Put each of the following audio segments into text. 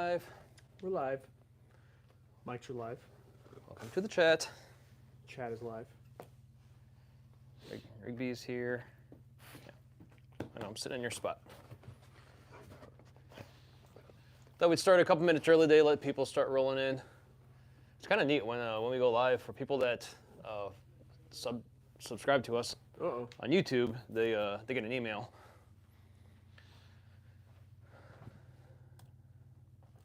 live. We're live. Mics are live. Welcome to the chat. Chat is live. Rigby's here. Yeah. I know, I'm sitting in your spot. Thought we'd start a couple minutes early today, let people start rolling in. It's kind of neat when we go live. For people that subscribe to us on YouTube, they get an email.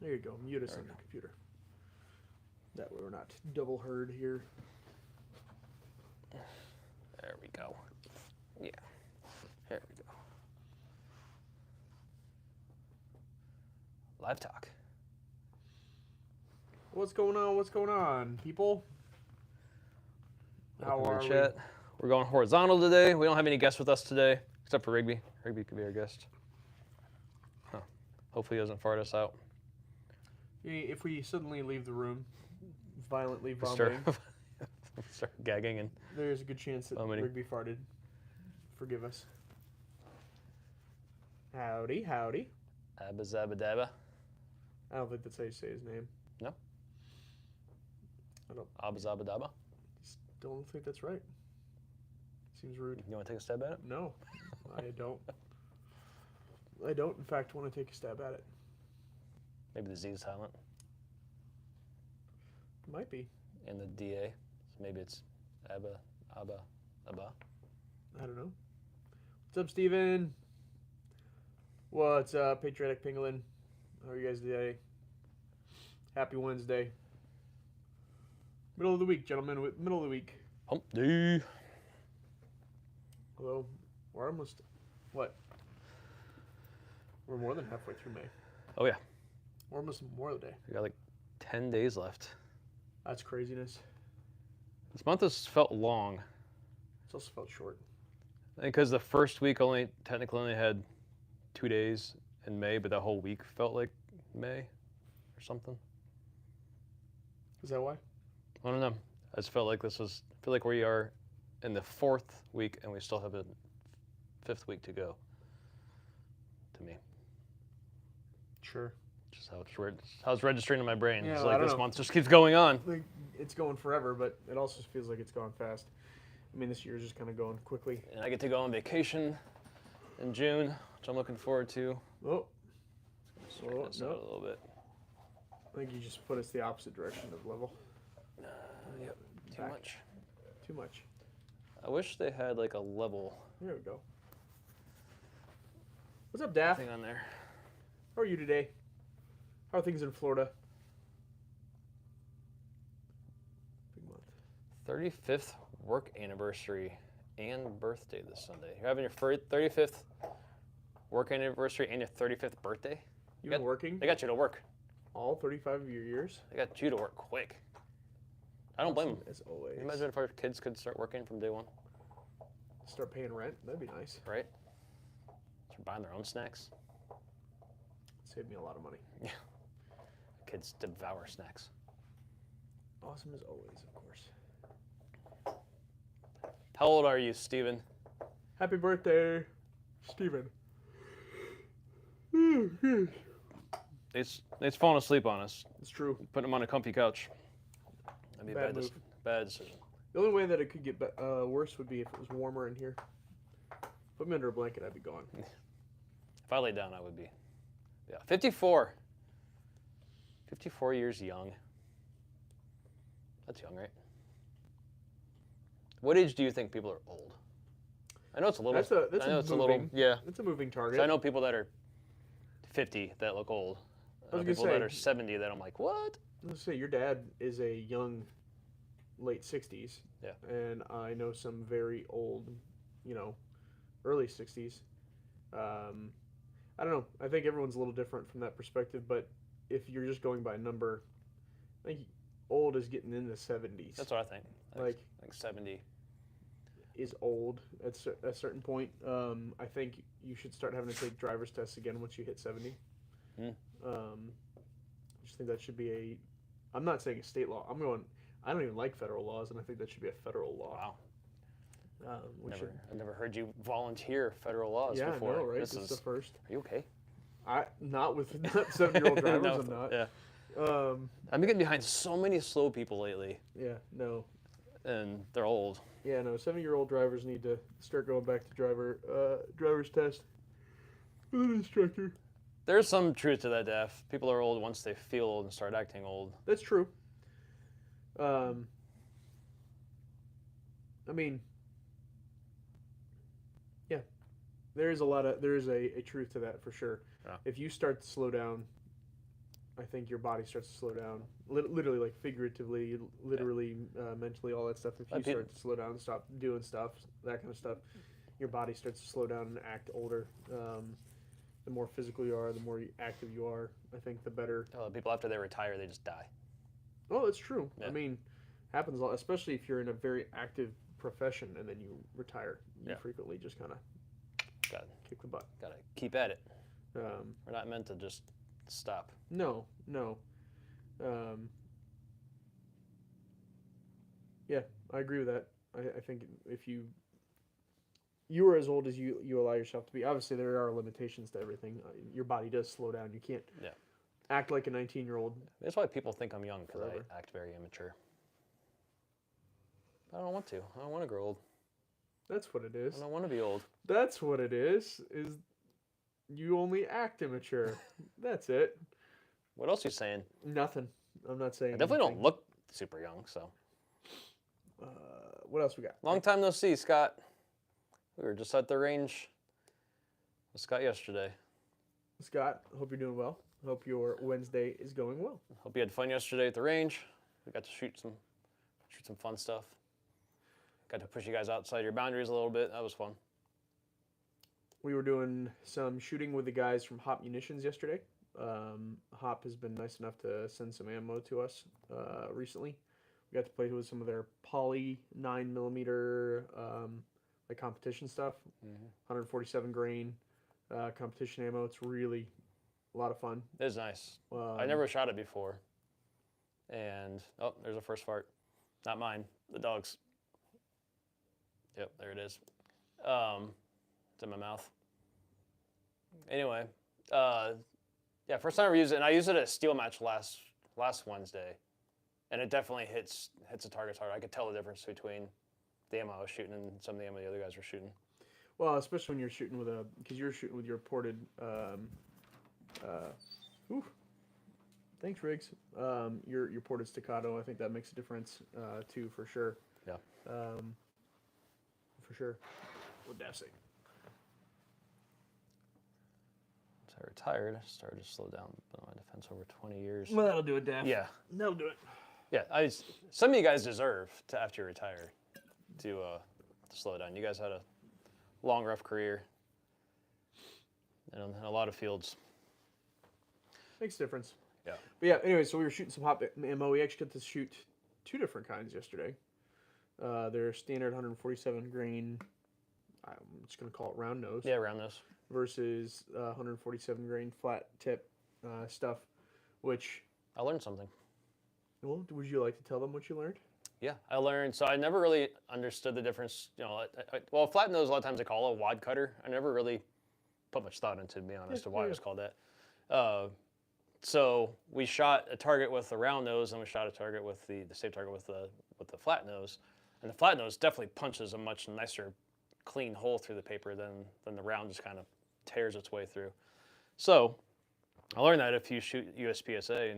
There you go. Mute us on the computer. That way we're not double heard here. There we go. Yeah. There we go. Live talk. What's going on? What's going on, people? How Welcome are to we? the chat. We're going horizontal today. We don't have any guests with us today, except for Rigby. Rigby could be our guest. Huh. Hopefully he doesn't fart us out. If we suddenly leave the room, violently Start, vomiting, start gagging and there's a good chance that vomiting. Rigby farted. Forgive us. Howdy, howdy. Abba zabba dabba. I don't think that's how you say his name. No? I don't. Abba zabba dabba. Just don't think that's right. Seems rude. You want to take a stab at it? No, I don't. I don't, in fact, want to take a stab at it. Maybe the Z is silent. Might be. And the DA. So maybe it's Abba, Abba, Abba. I don't know. What's up, Steven? What's up, Patriotic Pangolin? How are you guys today? Happy Wednesday. Middle of the week, gentlemen. Middle of the week. Hump day. Although, we're almost, what? We're more than halfway through May. Oh, yeah. We're almost Memorial Day. We got like 10 days left. That's craziness. This month has felt long. It's also felt short. Because the first week technically only had 2 days in May, but that whole week felt like May or something. Is that why? I don't know. I just felt like I feel like we are in the 4th week and we still have a 5th week to go. To me. Sure. Just how it's registering in my brain. Yeah, It's well, I like don't this know. month just keeps going on. Like, it's going forever, but it also feels like it's gone fast. I mean, this year's just kind of going quickly. And I get to go on vacation in June, which I'm looking forward to. Oh. Straighten this out a little bit. I think you just put us the opposite direction of level. Yep. Too Back. much. Too much. I wish they had like a level There we go. What's up, Daff? thing on there. How are you today? How are things in Florida? Big month. 35th work anniversary and birthday this Sunday. You're having your 35th work anniversary and your 35th birthday? You've been working They got you to work. all 35 of your years? They got you to work quick. I don't blame them. As always. Can you imagine if our kids could start working from day one, Start paying rent? That'd be nice. right? Start buying their own snacks. Save me a lot of money. Kids devour snacks. Awesome as always, of course. How old are you, Steven? Happy birthday, Steven. Nate's falling asleep on us. It's true. Putting him on a comfy couch. That'd be a Bad move. bad decision. The only way that it could get worse would be if it was warmer in here. Put me under a blanket, I'd be gone. If I lay down, I would be. Yeah, 54. 54 years young. That's young, right? What age do you think people are old? I know it's a little. That's I know a it's moving, a little. Yeah. It's a moving 'Cause target. I know people that are 50 that look old. I was People gonna that say- are 70 that I'm like, what? Let's say your dad is a young, late 60s. Yeah. And I know some very old, early 60s. I don't know. I think everyone's a little different from that perspective, but if you're just going by number, I think old is getting in the 70s. That's what I think. Like 70. is old at a certain point. I think you should start having to take driver's tests again once you hit 70. Hmm. I just think that should be I'm not saying a state law. I don't even like federal laws, and I think that should be a federal law. Wow. We should, I've never heard you volunteer federal laws yeah, before. I know, right? This This is is the first. Are you okay? Not with 7-year-old drivers. No, I'm not. Yeah. Um, I've been getting behind so many slow people lately, yeah, no. and they're old. Yeah, no. 7-year-old drivers need to start going back to driver's test with an instructor. There's some truth to that, Def. People are old once they feel old and start acting old. That's true. I mean, yeah, there is a truth to that for sure. Yeah. If you start to slow down, I think your body starts to slow down. Literally, like figuratively, literally, mentally, all that stuff. If you start to slow down, stop doing stuff, that kind of stuff, your body starts to slow down and act older. The more physical you are, the more active you are. I think the better. People after they retire, they just die. Oh, that's true. Yeah. I mean, happens a lot, especially if you're in a very active profession and then you retire. You frequently just kind of kick the butt. Gotta keep at it. Um, We're not meant to just stop. no. Yeah, I agree with that. I think if you are as old as you allow yourself to be, obviously there are limitations to everything. Your body does slow down. You can't act like a 19-year-old. That's why people think I'm young, because Forever. I act very immature. I don't want to. I don't want to grow old. That's what it is. I don't want to be old. That's what it is you only act immature. That's it. What else are you saying? Nothing. I'm not saying I definitely anything. don't look super young, so. What else we got? Long time no see, Scott. We were just at the range with Scott yesterday. Scott, hope you're doing well. Hope your Wednesday is going well. Hope you had fun yesterday at the range. We got to shoot some fun stuff. Got to push you guys outside your boundaries a little bit. That was fun. We were doing some shooting with the guys from Hop Munitions yesterday. Hop has been nice enough to send some ammo to us recently. We got to play with some of their poly 9mm like competition stuff. 147 grain competition ammo. It's really a lot of fun. It was nice. I never shot it before. And, oh, there's a first fart. Not mine. The dog's. Yep, there it is. It's in my mouth. Anyway, yeah, first time I ever used it, and I used it at a steel match last Wednesday, and it definitely hits the targets hard. I could tell the difference between the ammo I was shooting and some of the ammo the other guys were shooting. Well, especially when you're shooting with because you're shooting with your ported. Thanks, Riggs. Your ported staccato. I think that makes a difference too, for sure. Yeah. For sure. What did I say? So I retired, started to slow down my defense over 20 years. Well, that'll do it, Daff. Yeah. That'll do it. Yeah, some of you guys deserve to, after you retire, to slow down. You guys had a long, rough career in a lot of fields. Makes a difference. Yeah. But yeah, anyway, so we were shooting some hot ammo. We actually got to shoot 2 different kinds yesterday. Their standard 147 grain, I'm just going to call it round nose. Yeah, round nose. Versus 147 grain flat tip stuff, which... I learned something. Well, would you like to tell them what you learned? Yeah, I learned. So I never really understood the difference. You know, well, flat nose a lot of times they call it a wad cutter. I never really put much thought into, to be honest, of why it was called that. So we shot a target with the round nose, and we shot a target with the safe target with the flat nose. And the flat nose definitely punches a much nicer, clean hole through the paper than the round just kind of tears its way through. So I learned that if you shoot USPSA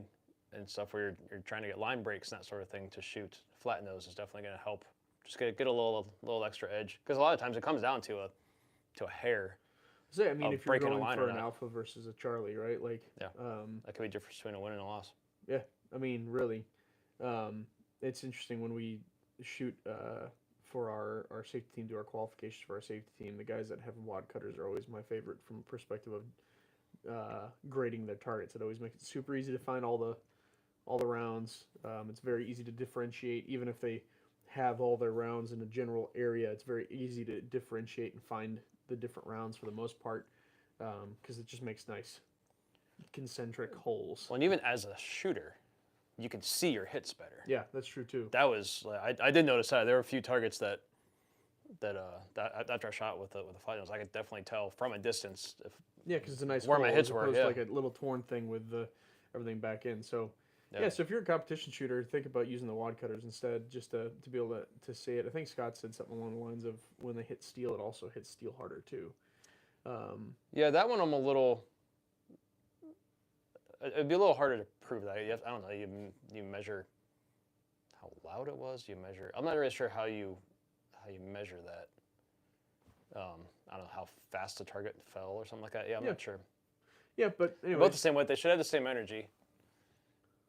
and stuff where you're trying to get line breaks and that sort of thing, to shoot flat nose is definitely going to help. Just get a little extra edge, because a lot of times it comes down to a hair. So, I mean, if you're breaking a going line for or an not. alpha versus a Charlie, right? Like, Yeah. That could be the difference between a win and a loss. Yeah, I mean, really, it's interesting when we shoot for our safety team, do our qualifications for our safety team. The guys that have wad cutters are always my favorite from a perspective of grading their targets. It always makes it super easy to find all the rounds. It's very easy to differentiate, even if they have all their rounds in a general area. It's very easy to differentiate and find the different rounds for the most part, because it just makes nice concentric holes. Well, and even as a shooter, you can see your hits better. Yeah, that's true too. That was I did notice that there were a few targets that after I shot with the flat nose, I could definitely tell from a distance if Yeah, because it's a nice where my hole hits as were, opposed yeah. to like a little torn thing with everything back in. So yeah, so if you're a competition shooter, think about using the wad cutters instead, just to be able to see it. I think Scott said something along the lines of when they hit steel, it also hits steel harder too. Yeah, that one I'm a little. It'd be a little harder to prove that. I don't know. You measure how loud it was. You measure. I'm not really sure how you measure that. I don't know how fast the target fell or something like that. Yeah, I'm not sure. Yeah, but anyway, Both the same weight. They should have the same energy.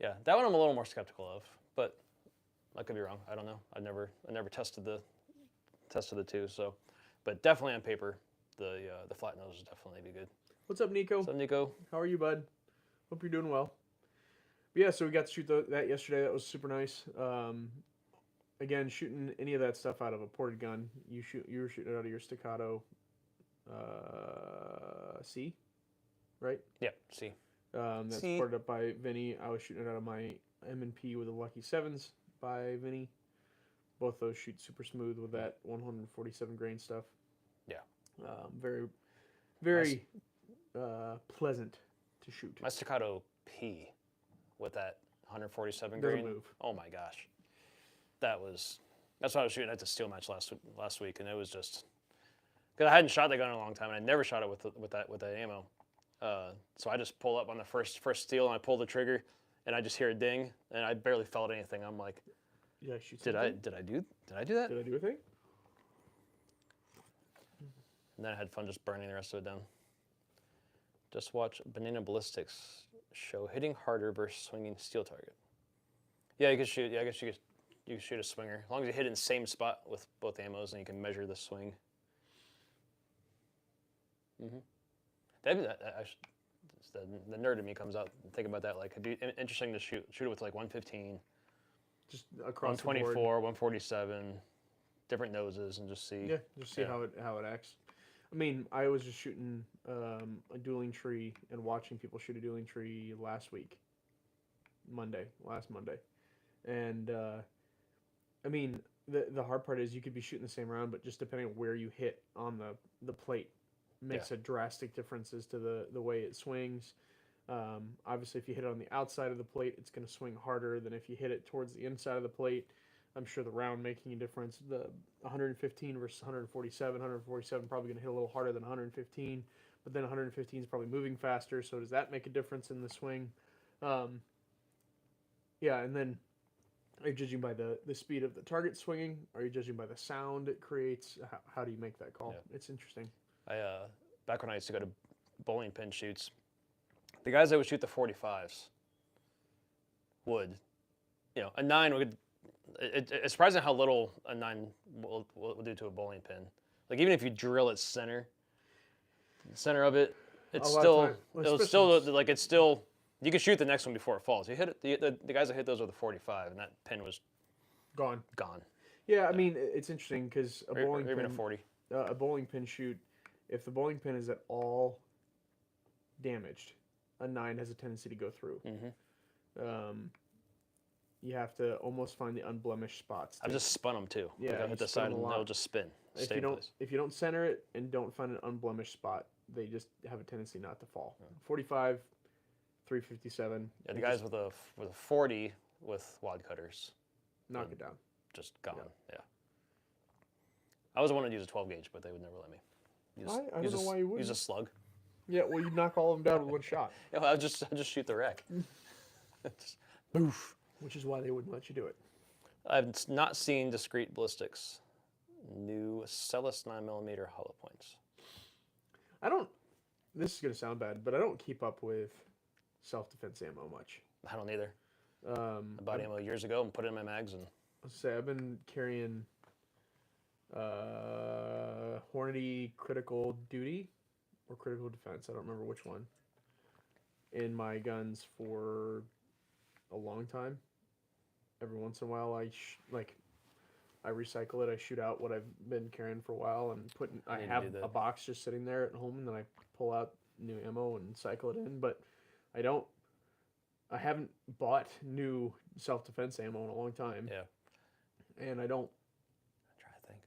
Yeah, that one I'm a little more skeptical of, but I could be wrong. I don't know. I never tested the two. So, but definitely on paper, the flat nose would definitely be good. What's up, Nico? What's up, Nico? How are you, bud? Hope you're doing well. But yeah, so we got to shoot that yesterday. That was super nice. Again, shooting any of that stuff out of a ported gun, you were shooting it out of your Staccato C, right? Yeah, C. That's C. ported up by Vinny. I was shooting it out of my M&P with the Lucky 7s by Vinny. Both those shoot super smooth with that 147 grain stuff. Yeah. Very, very pleasant to shoot. My Staccato P with that 147 Doesn't grain. move. Oh my gosh. That's what I was shooting at the steel match last week, and it was just because I hadn't shot that gun in a long time, and I never shot it with that ammo. So I just pull up on the first steel, and I pull the trigger, and I just hear a ding, and I barely felt anything. I'm like, Did I shoot did I do that? Did I do a thing? And then I had fun just burning the rest of it down. Just watch Banana Ballistics show hitting harder versus swinging steel target. Yeah, you could shoot. Yeah, I guess you could shoot a swinger as long as you hit it in the same spot with both ammos, and you can measure the swing. The nerd in me comes out and think about that. Like, it'd be interesting to shoot it with like 115, Just across 124, the board. 147, different noses, and just see. Yeah, just see how it acts. I mean, I was just shooting a dueling tree and watching people shoot a dueling tree last Monday, and I mean, the hard part is you could be shooting the same round, but just depending on where you hit on the plate makes a drastic difference as to the way it swings. Obviously, if you hit it on the outside of the plate, it's going to swing harder than if you hit it towards the inside of the plate. I'm sure the round making a difference. The 115 versus 147 probably going to hit a little harder than 115, but then 115 is probably moving faster, so does that make a difference in the swing? Yeah, and then are you judging by the speed of the target swinging? Are you judging by the sound it creates? How do you make that call? Yeah. It's interesting. Back when I used to go to bowling pin shoots, the guys that would shoot the 45s would, a 9 would. It's surprising how little a 9 will do to a bowling pin. Like, even if you drill its center of it, it's still you can shoot the next one before it falls. You hit it, the guys that hit those with a 45, and that pin was gone. Yeah, I mean, it's interesting because a bowling pin, a 40. A bowling pin shoot, if the bowling pin is at all damaged, a 9 has a tendency to go through. You have to almost find the unblemished spots. I've just spun them too. Yeah, like, I hit the side and they'll just spin. If you don't center it and don't find an unblemished spot, they just have a tendency not to fall. 45, 357. Yeah, the guys with a 40 with wad cutters knock it down. Just gone. Yeah. I was the one to use a 12 gauge, but they would never let me. I don't know why you wouldn't. Use a slug. Yeah, well, you knock all of them down with one shot. Yeah, well, I just shoot the wreck. Just poof. Which is why they wouldn't let you do it. I've not seen Discreet Ballistics new Celis 9mm hollow points. This is going to sound bad, but I don't keep up with self-defense ammo much. I don't either. I bought ammo years ago and put it in my mags. And I've been carrying Hornady Critical Duty or Critical Defense. I don't remember which one. In my guns for a long time. Every once in a while, I recycle it. I shoot out what I've been carrying for a while and I have a box just sitting there at home, and then I pull out new ammo and cycle it in. But I haven't bought new self-defense ammo in a long time. Yeah. And I'm trying to think.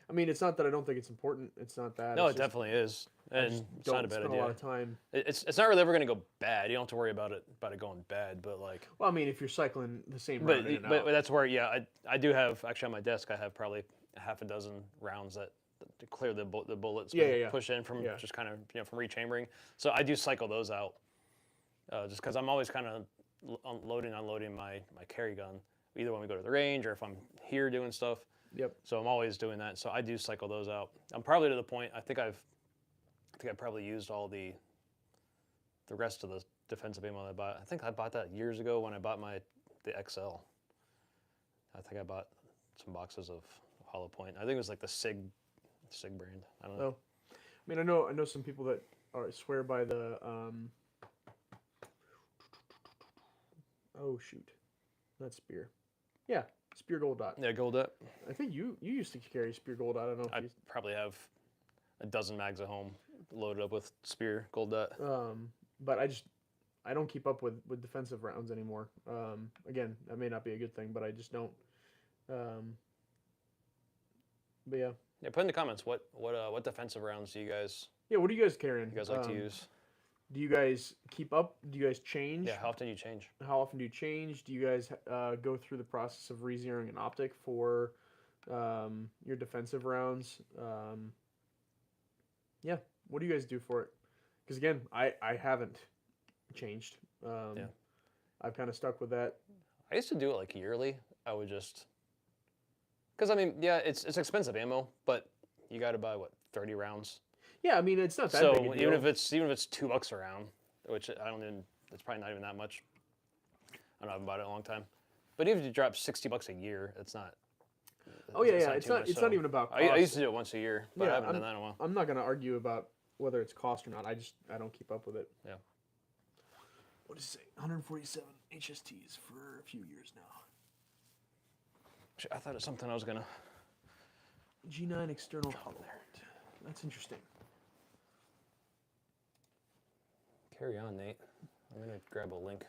I mean, it's not that I don't think it's important. It's not that. No, it's it definitely is, I and just it's not don't a bad spend idea. a lot of time. It's not really ever going to go bad. You don't have to worry about it going bad, but like. Well, I mean, if you're cycling the same But route in and but out. that's where I do have actually on my desk I have probably a half a dozen rounds that to clear the bullets Yeah. push in from Yeah. just kind of from rechambering. So I do cycle those out just because I'm always kind of unloading my carry gun either when we go to the range or if I'm here doing stuff. Yep. So I'm always doing that. So I do cycle those out. I'm probably to the point I think I've probably used all the rest of the defensive ammo that I bought. I think I bought that years ago when I bought the XL. I think I bought some boxes of Hollow Point. I think it was like the Sig brand. I don't know. Oh. I mean, I know some people that swear by the. Oh shoot, that's Spear. Yeah, Spear Gold Dot. Yeah, Gold Dot. I think you used to carry Spear Gold Dot. I don't know. If I probably have a dozen mags at home loaded up with Spear Gold Dot. But I don't keep up with defensive rounds anymore. Again, that may not be a good thing, but I just don't. But yeah. Yeah, put in the comments what defensive rounds do you guys Yeah, what are you guys carrying? like to use? Do you guys keep up? Do you guys change? Yeah, how often do you change? How often do you change? Do you guys go through the process of re-zeroing an optic for your defensive rounds? Yeah, what do you guys do for it? Because again, I haven't changed. Yeah. I've kind of stuck with that. I used to do it like yearly. I would just because I mean, yeah, it's expensive ammo, but you got to buy what 30 rounds. Yeah, I mean it's not that So big a deal. even if it's $2 a round, which I don't even, it's probably not even that much. I haven't bought it in a long time. But even if you drop $60 a year, it's not. Oh yeah, too much, it's so not even about cost. I used to do it once a year, but Yeah, I haven't done that in a while. I'm not gonna argue about whether it's cost or not. I don't keep up with it. Yeah. What does it say? 147 HSTs for a few years now. Actually, I thought it was something I was gonna. G9 external hollow. That's interesting. Carry on, Nate. I'm gonna grab a link.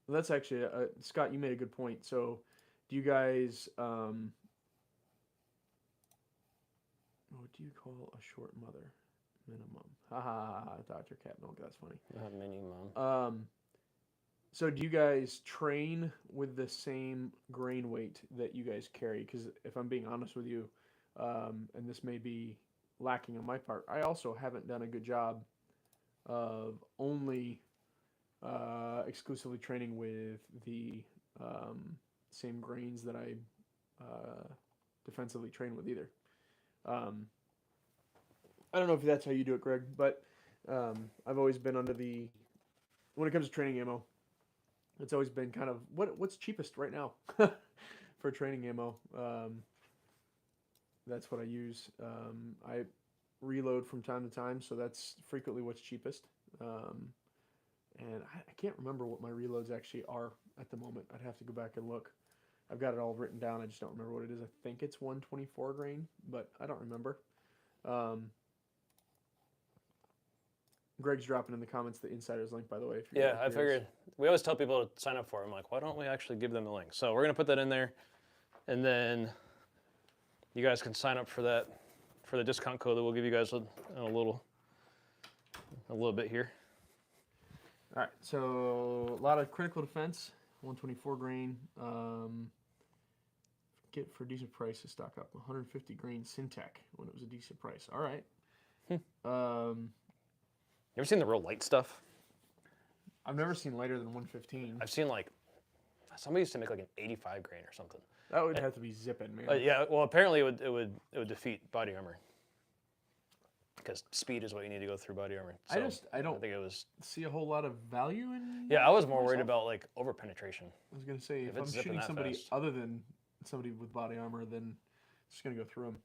That's actually Scott. You made a good point. So, do you guys what do you call a short mother? Minimum. Ha ha ha. Dr. Catmilk. That's funny. Not mini mom. So do you guys train with the same grain weight that you guys carry? Because if I'm being honest with you, and this may be lacking on my part, I also haven't done a good job of only exclusively training with the same grains that I defensively train with either. I don't know if that's how you do it, Greg, but I've always been under the, when it comes to training ammo, it's always been kind of what's cheapest right now for training ammo. That's what I use. I reload from time to time, so that's frequently what's cheapest. And I can't remember what my reloads actually are at the moment. I'd have to go back and look. I've got it all written down. I just don't remember what it is. I think it's 124 grain, but I don't remember. Greg's dropping in the comments the insider's link, by the way. If you're Yeah, I figured we always tell people to sign up for it. I'm like, why don't we actually give them a link? So we're gonna put that in there, and then you guys can sign up for that for the discount code that we'll give you guys a little bit here. All right, so a lot of critical defense, 124 grain. Get for a decent price to stock up 150 grain Syntec when it was a decent price. All right. You ever seen the real light stuff? I've never seen lighter than 115. I've seen like somebody used to make like an 85 grain or something. That would have to be zipping, man. Yeah, well, apparently it would defeat body armor because speed is what you need to go through body armor. So I don't think it was. see a whole lot of value in. Yeah, I was more worried myself. about like over penetration. I was gonna say if I'm it's zipping shooting that somebody fast. other than somebody with body armor, then it's just gonna go through them.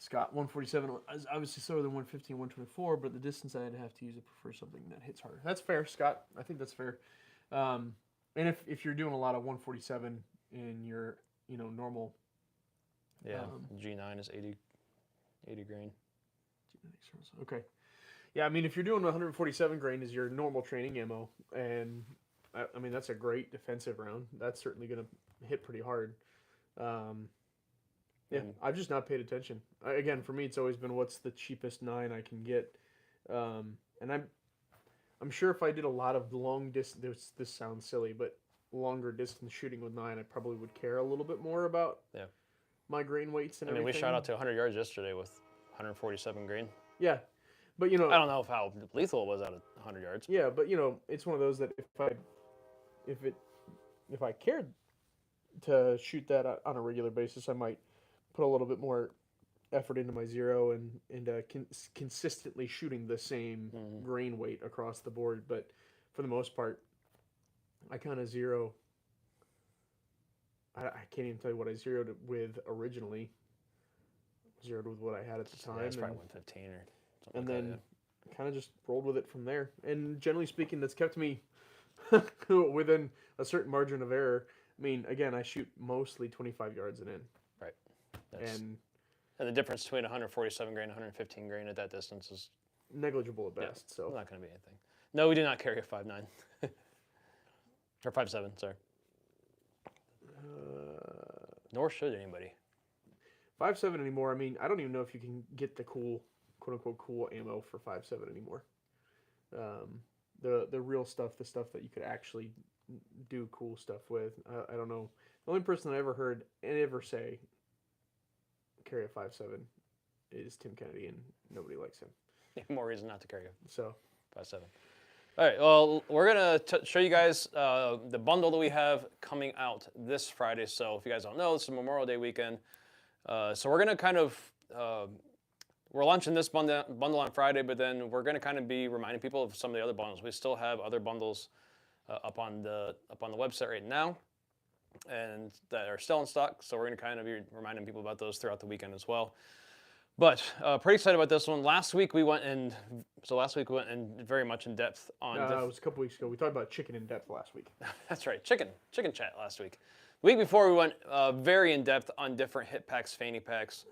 Scott, 147 is obviously slower than 115, 124, but the distance I'd have to use, I prefer something that hits harder. That's fair, Scott. I think that's fair. And if you're doing a lot of 147 in your normal. Yeah, G9 is 80 grain. Okay. Yeah, I mean, if you're doing 147 grain as your normal training ammo, and I mean, that's a great defensive round. That's certainly going to hit pretty hard. Yeah, And- I've just not paid attention. Again, for me, it's always been what's the cheapest 9 I can get, and I'm sure if I did a lot of long distance, this sounds silly, but longer distance shooting with 9, I probably would care a little bit more about Yeah. my grain weights and I mean, we everything. shot out to 100 yards yesterday with 147 grain. Yeah, but I don't know how lethal it was out of 100 yards. yeah, but it's one of those that if I cared to shoot that on a regular basis, I might put a little bit more effort into my zero and consistently shooting the same grain weight across the board. But for the most part, I kind of zero. I can't even tell you what I zeroed it with originally. Zeroed with what I had at the time. Yeah, it's probably 115 or something. And like then that, kind of just rolled with it from there. And generally speaking, that's kept me within a certain margin of error. I mean, again, I shoot mostly 25 yards and in. Right. And the difference between 147 grain and 115 grain at that distance is negligible at best. So not going to be anything. No, we do not carry a 5.9. Or 5.7, sorry. Nor should anybody. 5.7 anymore. I mean, I don't even know if you can get the cool, quote unquote, cool ammo for 5.7 anymore. The real stuff, the stuff that you could actually do cool stuff with. I don't know. The only person I ever heard and ever say carry a 5.7 is Tim Kennedy, and nobody likes him. More reason not to carry a So 5.7. All right, well, we're going to show you guys the bundle that we have coming out this Friday. So if you guys don't know, it's a Memorial Day weekend. So we're going to kind of, we're launching this bundle on Friday, but then we're going to kind of be reminding people of some of the other bundles. We still have other bundles up on the website right now and that are still in stock. So we're going to kind of be reminding people about those throughout the weekend as well. But pretty excited about this one. Last week we went in very much in depth on. it was a couple weeks ago. We talked about chicken in depth last week. That's right, chicken chat last week. The week before we went very in depth on different hit packs, fanny packs.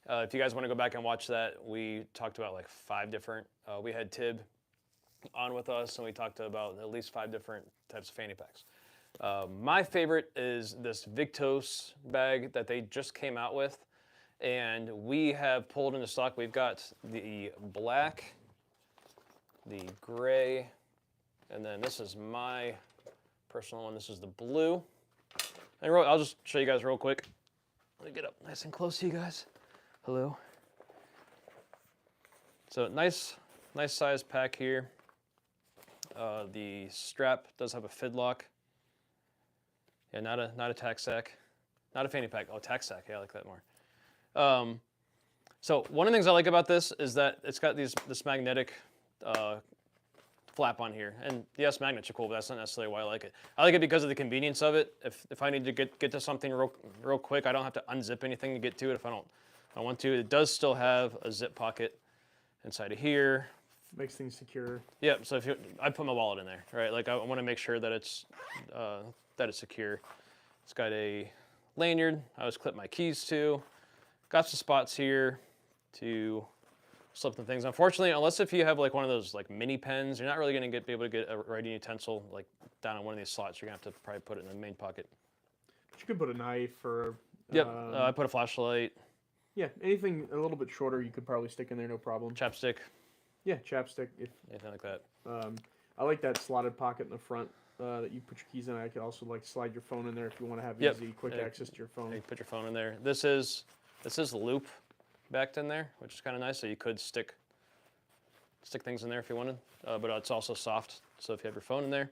If you guys want to go back and watch that, we talked about like 5 different. We had Tib on with us, and we talked about at least 5 different types of fanny packs. My favorite is this Victos bag that they just came out with. And we have pulled into stock. We've got the black, the gray, and then this is my personal one. This is the blue. And I'll just show you guys real quick. Let me get up nice and close to you guys. Hello. So nice size pack here. The strap does have a fid lock. Yeah, not a tack sack, not a fanny pack. Oh, tack sack. Yeah, I like that more. So one of the things I like about this is that it's got this magnetic flap on here. And yes, magnets are cool, but that's not necessarily why I like it. I like it because of the convenience of it. If I need to get to something real quick, I don't have to unzip anything to get to it if I don't want to. It does still have a zip pocket inside of here. Makes things secure. Yep, so I put my wallet in there, right? Like I want to make sure that it's secure. It's got a lanyard I always clip my keys to. Got some spots here to slip the things. Unfortunately, unless if you have like one of those like mini pens, you're not really going to be able to get a writing utensil like down in one of these slots. You're going to have to probably put it in the main pocket. But you could put a knife or. Yep, I put a flashlight. Yeah, anything a little bit shorter you could probably stick in there, no problem. Chapstick. Yeah, chapstick. Anything like that. I like that slotted pocket in the front that you put your keys in. I could also like slide your phone in there if you want to have easy, quick access to your phone. You put your phone in there. This is the loop backed in there, which is kind of nice. So you could stick things in there if you wanted, but it's also soft. So if you have your phone in there,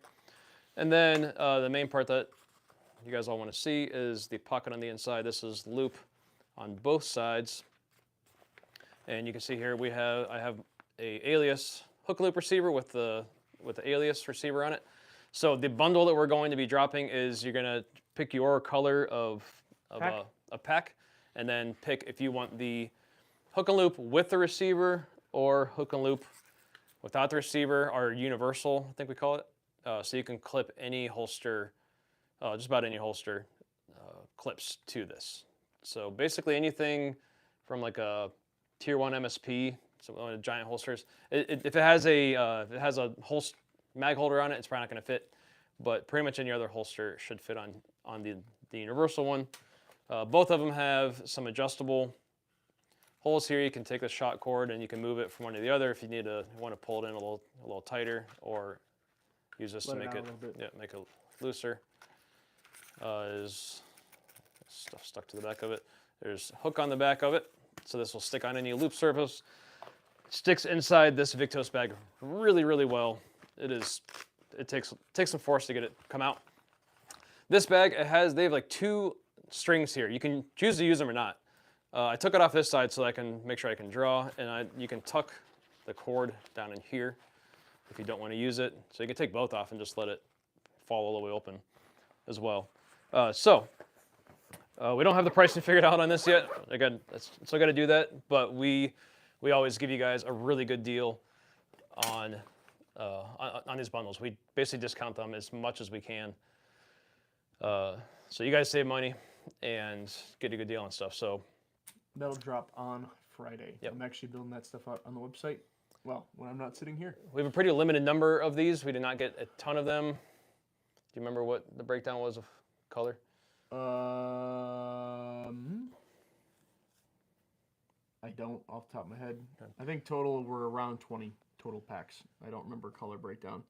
and then the main part that you guys all want to see is the pocket on the inside. This is loop on both sides, and you can see here I have a Alias hook loop receiver with the Alias receiver on it. So the bundle that we're going to be dropping is you're gonna pick your color of a pack, and then pick if you want the hook and loop with the receiver or hook and loop without the receiver, or universal, I think we call it. So you can clip any holster, just about any holster clips to this. So basically anything from like a tier 1 MSP, so one of the giant holsters. If it has a mag holder on it, it's probably not going to fit. But pretty much any other holster should fit on the universal one. Both of them have some adjustable holes here. You can take the shot cord and you can move it from one to the other if you want to pull it in a little tighter, or use this to make it looser. Is stuff stuck to the back of it. There's a hook on the back of it, so this will stick on any loop surface. Sticks inside this Victos bag really, really well. It takes some force to get it come out. This bag, they have like 2 strings here. You can choose to use them or not. I took it off this side so I can make sure I can draw, and you can tuck the cord down in here if you don't want to use it. So you can take both off and just let it fall all the way open as well. We don't have the pricing figured out on this yet. Again, still got to do that, but we always give you guys a really good deal on these bundles. We basically discount them as much as we can, so you guys save money and get a good deal on stuff. So that'll drop on Friday. Yep. I'm actually building that stuff out on the website. Well, when I'm not sitting here. We have a pretty limited number of these. We did not get a ton of them. Do you remember what the breakdown was of color? I don't off the top of my head. Okay. I think total we're around 20 total packs. I don't remember color breakdown.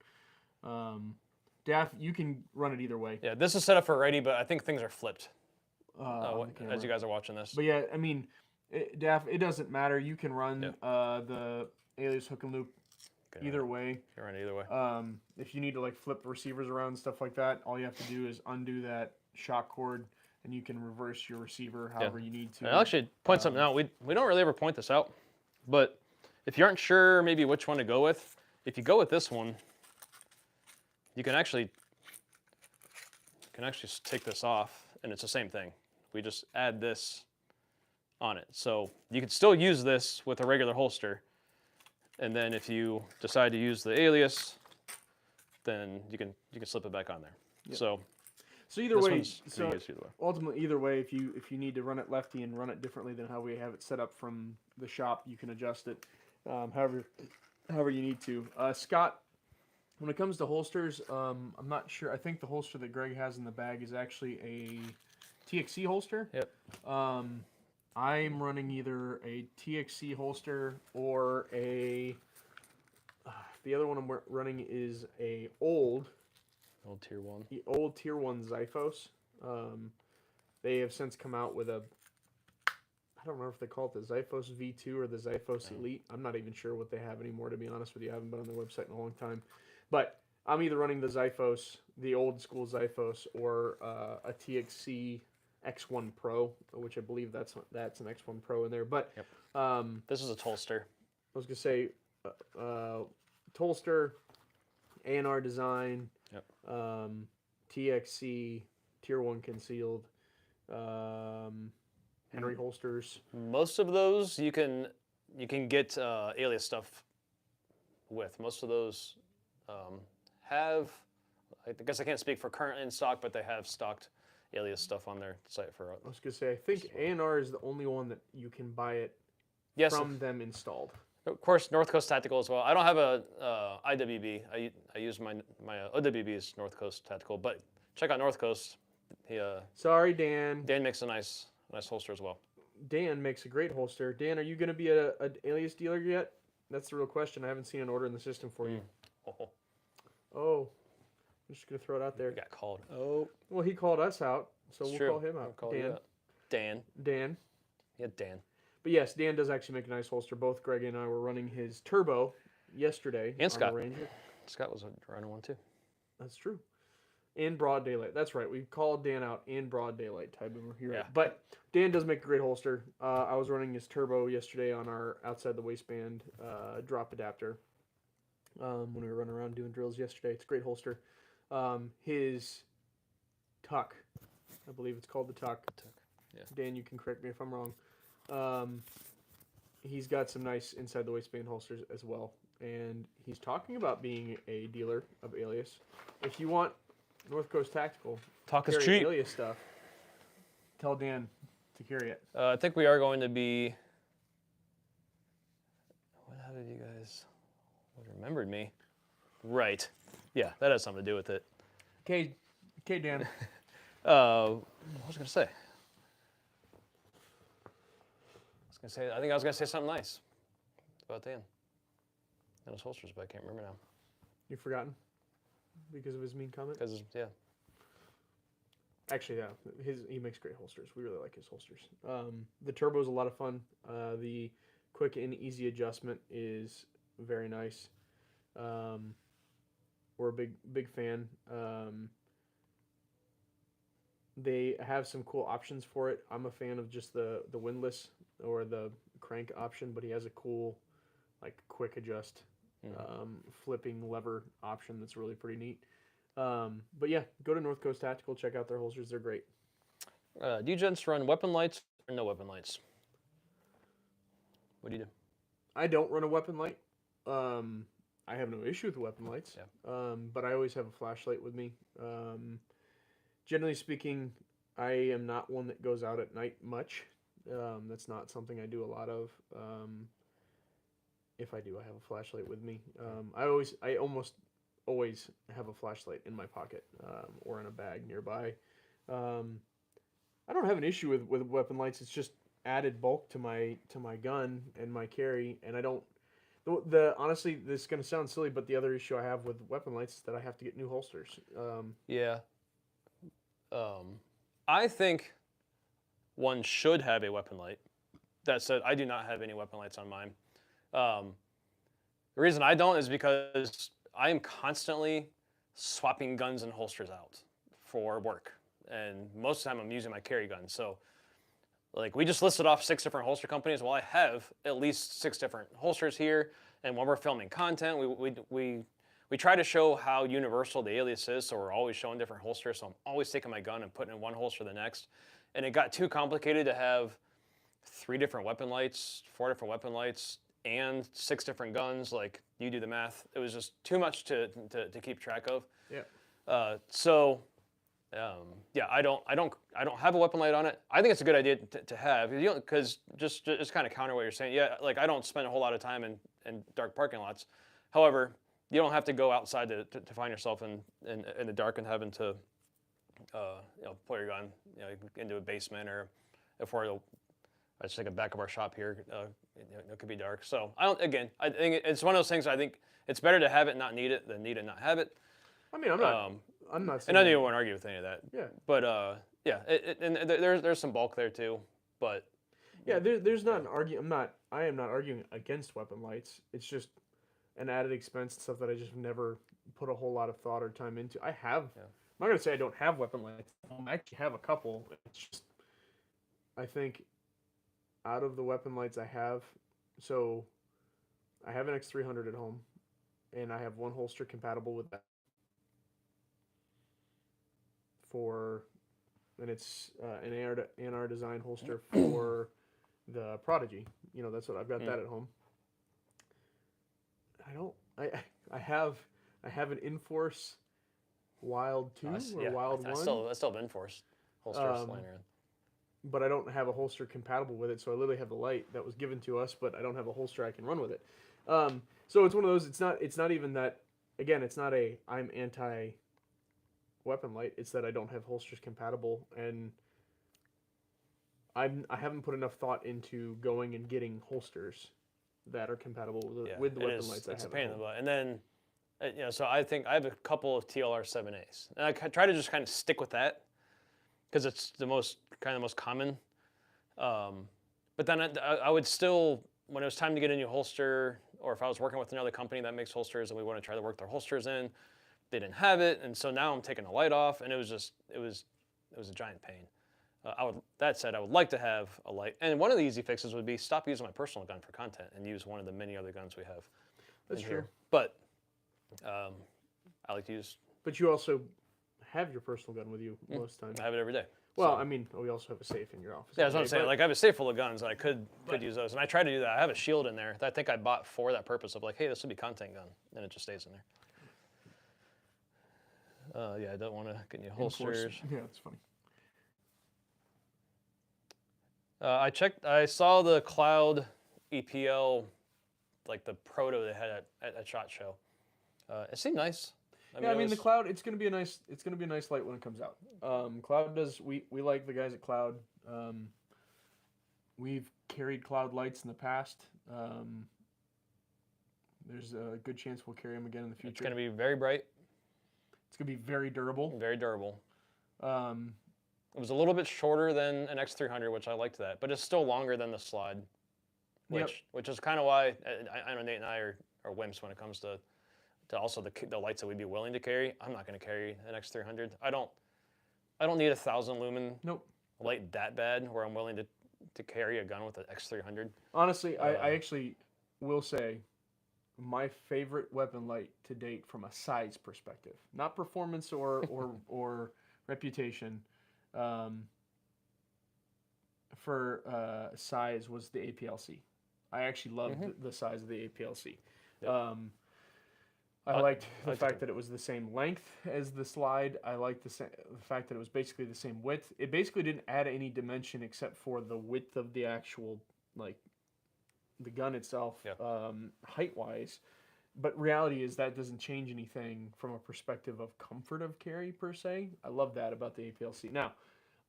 Daff, you can run it either way. Yeah, this is set up for ready, but I think things are flipped as you guys are watching this. But yeah, I mean, Daff, it doesn't matter. You can run the Alias hook and loop either way. You can run it either way. If you need to like flip the receivers around and stuff like that, all you have to do is undo that shock cord, and you can reverse your receiver however you need to. I'll actually point something out. We don't really ever point this out, but if you aren't sure maybe which one to go with, if you go with this one, you can actually take this off, and it's the same thing. We just add this on it. So you can still use this with a regular holster, and then if you decide to use the Alias, then you can slip it back on there. Yep. So either way, ultimately either way, if you need to run it lefty and run it differently than how we have it set up from the shop, you can adjust it however you need to. Scott, when it comes to holsters, I'm not sure. I think the holster that Greg has in the bag is actually a TXC holster. Yep. I'm running either a TXC holster or the other one I'm running is a old Tier 1. The old Tier 1 Xiphos. They have since come out with I don't remember if they call it the Xiphos V2 or the Xiphos Elite. I'm not even sure what they have anymore, to be honest with you. I haven't been on their website in a long time. But I'm either running the Xiphos, the old school Xiphos, or a TXC X1 Pro, which I believe that's an X1 Pro in there. But this is a Tolster. I was going to say Tolster, A&R design, TXC, Tier 1 concealed, Henry holsters. Most of those you can get Alias stuff with. Most of those have, I guess I can't speak for current in stock, but they have stocked Alias stuff on their site for. I was gonna say, I think A&R is the only one that you can buy it from them installed. Of course, North Coast Tactical as well. I don't have a IWB. I use my OWB is North Coast Tactical, but check out North Coast. Sorry, Dan. Dan makes a nice holster as well. Dan makes a great holster. Dan, are you going to be an Alias dealer yet? That's the real question. I haven't seen an order in the system for you. Oh. I'm just going to throw it out there. You got called. Oh. Well, he called us out, so we'll call him out. Dan. Yeah, Dan. But yes, Dan does actually make a nice holster. Both Greg and I were running his Turbo yesterday. And Scott. On the Ranger. Scott was running one too. That's true. In broad daylight. That's right. We called Dan out in broad daylight. Ty Boomer here. Yeah. But Dan does make a great holster. I was running his Turbo yesterday on our outside the waistband drop adapter when we were running around doing drills yesterday. It's a great holster. His Tuck, I believe it's called the Tuck. Yeah. Dan, you can correct me if I'm wrong. He's got some nice inside the waistband holsters as well. And he's talking about being a dealer of Alias. If you want North Coast Tactical, talk is cheap. Alias stuff, tell Dan to carry it. I think we are going to be. How did you guys? What remembered me? Right. Yeah, that has something to do with it. Okay, Dan. What was I going to say? I think I was gonna say something nice about Dan and his holsters, but I can't remember now. You've forgotten because of his mean comment. Because yeah, Actually, yeah, he makes great holsters. We really like his holsters. The turbo is a lot of fun. The quick and easy adjustment is very nice. We're a big fan. They have some cool options for it. I'm a fan of just the windlass or the crank option, but he has a cool, like, quick adjust, flipping lever option that's really pretty neat. But yeah, go to North Coast Tactical, check out their holsters. They're great. do you gents run weapon lights or no weapon lights? What do you do? I don't run a weapon light. I have no issue with the weapon lights. Yeah. But I always have a flashlight with me. Generally speaking, I am not one that goes out at night much. That's not something I do a lot of. If I do, I have a flashlight with me. I almost always have a flashlight in my pocket or in a bag nearby. I don't have an issue with weapon lights. It's just added bulk to my gun and my carry, and I don't. Honestly, this is gonna sound silly, but the other issue I have with weapon lights is that I have to get new holsters. Yeah. I think one should have a weapon light. That said, I do not have any weapon lights on mine. The reason I don't is because I am constantly swapping guns and holsters out for work. And most of the time I'm using my carry gun. So, like, we just listed off 6 different holster companies. Well, I have at least 6 different holsters here. And when we're filming content, we try to show how universal the Alias is. So we're always showing different holsters. So I'm always taking my gun and putting in one holster the next. And it got too complicated to have 3 different weapon lights, 4 different weapon lights, and 6 different guns. Like, you do the math. It was just too much to keep track of. Yeah. Yeah, I don't have a weapon light on it. I think it's a good idea to have, because just kind of counter what you're saying. Yeah, like, I don't spend a whole lot of time in dark parking lots. However, you don't have to go outside to find yourself in the dark and having to pull your gun into a basement, or if we're I just think the back of our shop here, it could be dark. So I think it's one of those things. I think it's better to have it, not need it, than need it, not have it. I mean, I'm not saying. And I don't even want to argue with any of that. Yeah. But yeah, and there's some bulk there too. But yeah, there's not an argument. I am not arguing against weapon lights. It's just an added expense and stuff that I just never put a whole lot of thought or time into. I have. Yeah. I'm not gonna say I don't have weapon lights. I actually have a couple. It's just, I think, out of the weapon lights I have, so I have an X300 at home, and I have one holster compatible with that. And it's an AR design holster for the Prodigy. That's what I've got that at home. I have an Inforce Wild 2 or Wild 1. I still have Inforce holsters flying around. But I don't have a holster compatible with it, so I literally have the light that was given to us, but I don't have a holster I can run with it. So it's one of those. It's not even that. Again, it's not I'm anti weapon light. It's that I don't have holsters compatible, and I haven't put enough thought into going and getting holsters that are compatible with the weapon lights. It's a pain in the butt. And then, so I think I have a couple of TLR 7As, and I try to just kind of stick with that because it's the most common. But then I would still, when it was time to get a new holster, or if I was working with another company that makes holsters and we want to try to work their holsters in, they didn't have it, and so now I'm taking the light off, and it was a giant pain. That said, I would like to have a light, and one of the easy fixes would be stop using my personal gun for content and use one of the many other guns we have. That's true. Here. But I like to use. But you also have your personal gun with you most times. I have it every day. Well, so. I mean, we also have a safe in your office. Yeah, that's what I'm saying. Like, I have a safe full of guns, and I could use those. And I try to do that. I have a shield in there that I think I bought for that purpose of, like, hey, this would be content gun, and it just stays in there. Yeah, I don't want to get any holsters. Yeah, that's funny. I saw the Cloud EPL, like the proto they had at SHOT Show. It seemed nice. I mean the Cloud. It's gonna be a nice light when it comes out. Cloud does. We like the guys at Cloud. We've carried Cloud lights in the past. There's a good chance we'll carry them again in the future. It's going to be very bright. It's going to be very durable. Very durable. Um, It was a little bit shorter than an X300, which I liked that, but it's still longer than the Slide, which is kind of why I know Nate and I are wimps when it comes to also the lights that we'd be willing to carry. I'm not going to carry an X300. I don't need 1,000 lumen light that bad where I'm willing to carry a gun with an X300. Honestly, I actually will say my favorite weapon light to date from a size perspective, not performance or reputation, for size was the APLC. I actually loved the size of the APLC. Yep. I liked the fact that it was the same length as the Slide. I liked the fact that it was basically the same width. It basically didn't add any dimension except for the width of the actual, like, the gun itself, height-wise. But reality is that doesn't change anything from a perspective of comfort of carry, per se. I love that about the APLC. Now,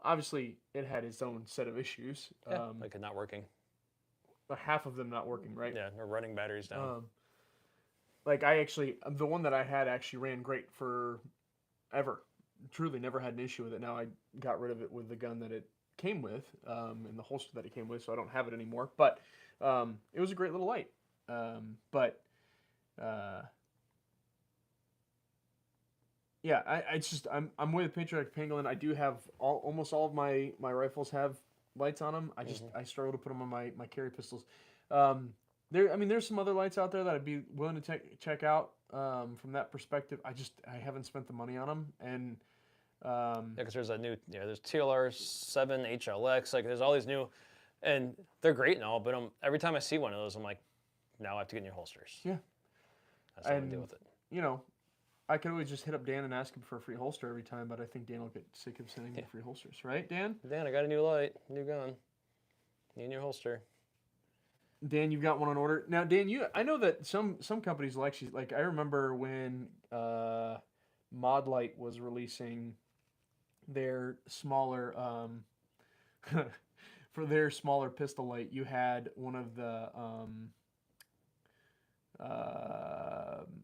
obviously, it had its own set of issues. Like it not working. Half of them not working, right? Yeah, or running batteries down. Like, the one that I had actually ran great for ever. Truly never had an issue with it. Now, I got rid of it with the gun that it came with, and the holster that it came with, so I don't have it anymore. But it was a great little light. Yeah, I'm with Patriotic Pangolin. I do have almost all of my rifles have lights on them. I struggle to put them on my carry pistols. There's some other lights out there that I'd be willing to check out from that perspective. I haven't spent the money on them, and because there's there's TLR 7 HLX, like there's all these new, and they're great and all, but every time I see one of those, I'm like, now I have to get new holsters. Yeah, that's how I deal with it. You know, I could always just hit up Dan and ask him for a free holster every time, but I think Dan will get sick of sending me free holsters, right, Dan? Dan, I got a new light, new gun, need a new holster. Dan, you've got one on order now. Dan, I know that some companies will actually, like, I remember when Modlite was releasing their smaller for their smaller pistol light, you had one of the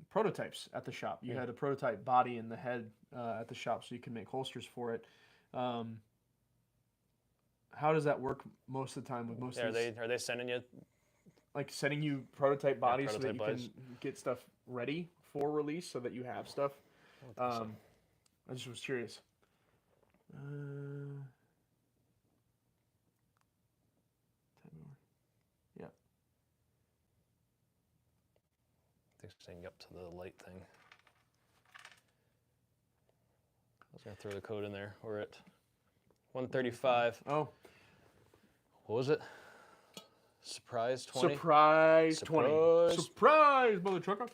prototypes at the shop. You had a prototype body in the head at the shop, so you can make holsters for it. How does that work most of the time with most of these? Are they sending you, like, sending you prototype bodies so that you can get stuff ready for release, so that you have stuff? I just was curious. Yeah. They're saying up to the light thing. I was gonna throw the code in there. We're at 135. Oh. What was it? Surprise 20? Surprise 20. Surprise, mother trucker.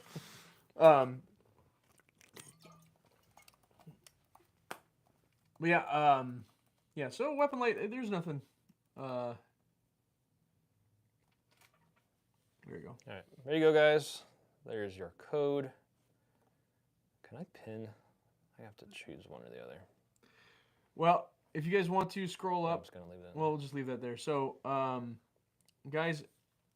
But yeah, so weapon light, there's nothing. There you go. All right, there you go, guys. There's your code. Can I pin? I have to choose one or the other. Well, if you guys want to scroll up, I'm just gonna leave that. Well, we'll just leave that there. So, guys,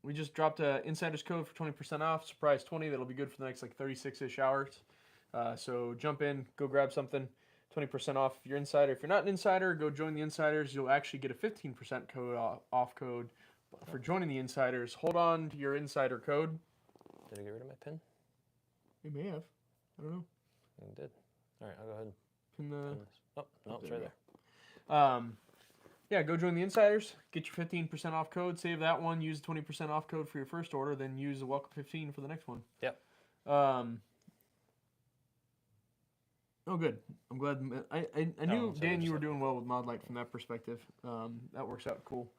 we just dropped an insider's code for 20% off. Surprise 20. That'll be good for the next, like, 36-ish hours. So jump in, go grab something. 20% off if you're insider. If you're not an insider, go join the insiders. You'll actually get a 15% off code for joining the insiders. Hold on to your insider code. Did I get rid of my pin? You may have. I don't know. I did. All right, I'll go ahead and pin this. Oh, no, it's right there. Yeah, go join the insiders. Get your 15% off code. Save that one. Use the 20% off code for your first order. Then use the welcome 15 for the next one. Yep. Oh, good. I'm glad. I knew, Dan, you were doing well with Modlite from that perspective. That works out cool.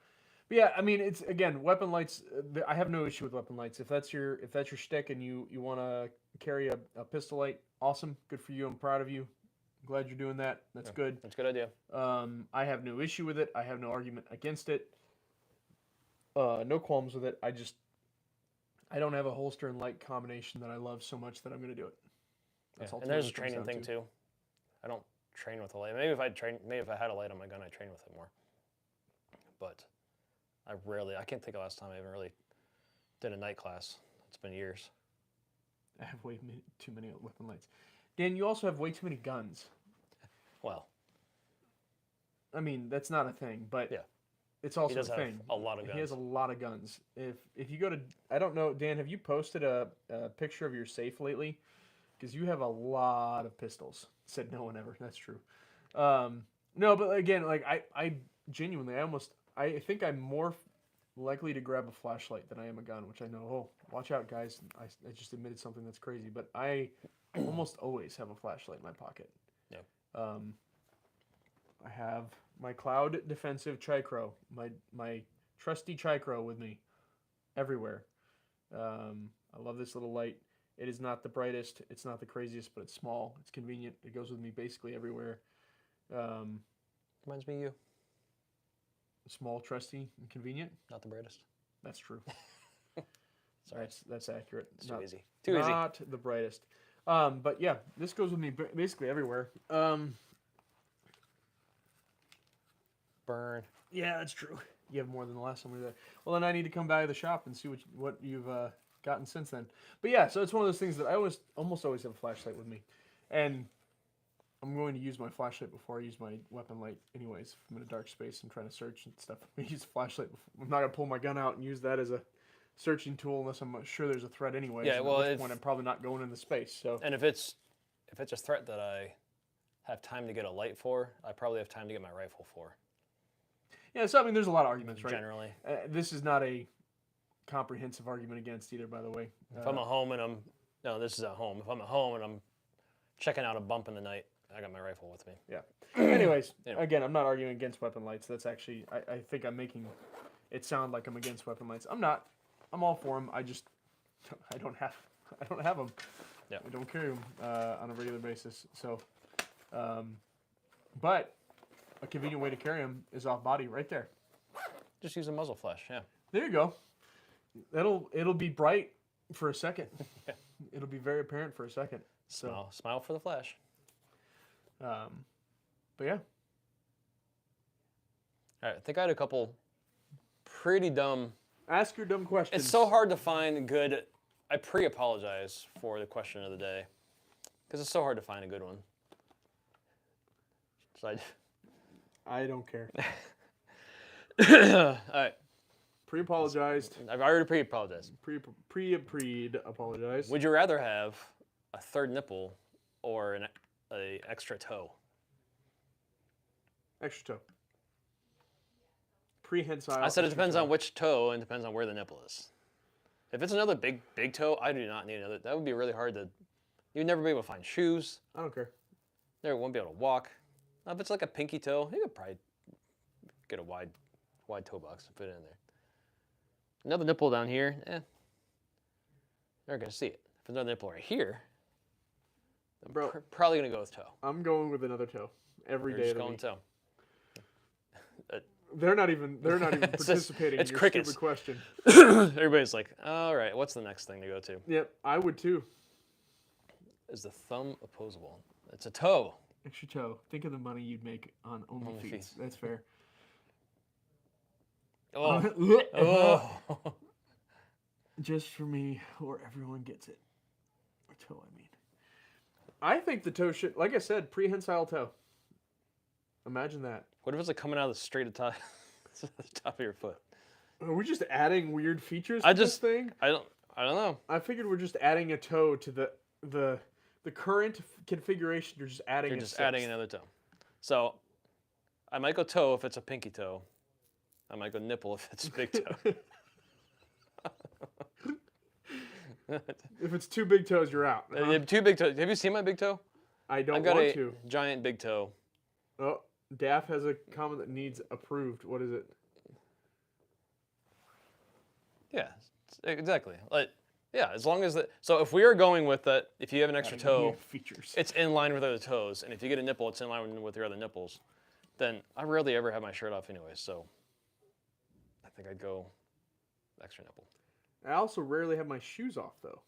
But yeah, I mean, it's, again, weapon lights. I have no issue with weapon lights. If that's your shtick and you want to carry a pistol light, awesome. Good for you. I'm proud of you. I'm glad you're doing that. That's good. That's a good idea. I have no issue with it. I have no argument against it. No qualms with it. I don't have a holster and light combination that I love so much that I'm going to do it. That's and there's a training thing too. I don't train with a light. Maybe if I had a light on my gun, I'd train with it more. But I can't think of the last time I even really did a night class. It's been years. I have too many weapon lights. Dan, you also have way too many guns. Well, I mean, that's not a thing, but yeah. It's also He does a have thing. a lot of guns. He has a lot of guns. If you go to, I don't know, Dan, have you posted a picture of your safe lately? Because you have a lot of pistols. Said no one ever. That's true. No, but again, like I genuinely, I think I'm more likely to grab a flashlight than I am a gun, which I know. Oh, watch out, guys! I just admitted something that's crazy, but I almost always have a flashlight in my pocket. Yeah. I have my Cloud Defensive Chicro, my trusty Chicro with me everywhere. I love this little light. It is not the brightest, it's not the craziest, but it's small. It's convenient. It goes with me basically everywhere. Reminds me of you. Small, trusty, and convenient. Not the brightest. That's true. Sorry. That's accurate. It's too easy. Too easy. Not the brightest. But yeah, this goes with me basically everywhere. Burn. Yeah, that's true. You have more than the last time we were there. Well, then I need to come by the shop and see what you've gotten since then. But yeah, so it's one of those things that I almost always have a flashlight with me, and I'm going to use my flashlight before I use my weapon light. Anyways, if I'm in a dark space and trying to search and stuff, I use a flashlight. I'm not gonna pull my gun out and use that as a searching tool unless I'm sure there's a threat. Anyways, Yeah, well, at which point I'm probably not going into space. So And if it's a threat that I have time to get a light for, I probably have time to get my rifle for. yeah, so I mean, there's a lot of arguments, right? Generally. This is not a comprehensive argument against either, by the way. If I'm at home and this is at home. If I'm at home and I'm checking out a bump in the night, I got my rifle with me. Yeah. Anyways, Anyway. again, I'm not arguing against weapon lights. That's actually, I think I'm making it sound like I'm against weapon lights. I'm not. I'm all for them. I don't have them. Yeah. I don't carry them on a regular basis. So, but a convenient way to carry them is off body right there. Just use a muzzle flash, yeah. There you go. It'll be bright for a second. Yeah. It'll be very apparent for a second. So, Smile for the flash. but yeah. All right, I think I had a couple pretty dumb. Ask your dumb questions. It's so hard to find good. I pre-apologize for the question of the day because it's so hard to find a good one. So I don't care. all right, Pre-apologized. I've already pre-apologized. Pre-apologized. Would you rather have a third nipple or an extra toe? Extra toe. Prehensile. I said it extra depends toe. on which toe and depends on where the nipple is. If it's another big toe, I do not need another. That would be really hard to. You'd never be able to find shoes. I don't care. Never won't be able to walk. Now, if it's like a pinky toe, you could probably get a wide toe box and fit it in there. Another nipple down here, they're gonna see it. If there's another nipple right here, I'm Bro. probably gonna go with toe. I'm going with another toe every You're day just of the going week. toe. They're not even It's just- participating it's in your crickets. stupid question. Everybody's like, all right, what's the next thing to go to? Yep, I would too. Is the thumb opposable? It's a toe. Extra toe. Think of the money you'd make on OnlyFeeds. OnlyFeeds. That's fair. Oh, oh. Just for me, or everyone gets it. Or toe, I mean. I think the toe should, like I said, prehensile toe. Imagine that. What if it's like coming out of the straight at top, the top of your foot? Are we just adding weird features to I this just- thing? I don't know. I figured we're just adding a toe to the current configuration. You're just adding. You're a just sixth. adding another toe. So I might go toe if it's a pinky toe. I might go nipple if it's a big toe. If it's two big toes, you're out. huh? Two big toes. Have you seen my big toe? I don't I've got want a to. giant big toe. Oh, Daff has a comment that needs approved. What is it? Yeah, exactly. Like, yeah, as long as so if we are going with that, if you have an extra Adding toe, weird features. it's in line with other toes, and if you get a nipple, it's in line with your other nipples. Then I rarely ever have my shirt off anyway, so I think I'd go extra nipple. I also rarely have my shoes off though.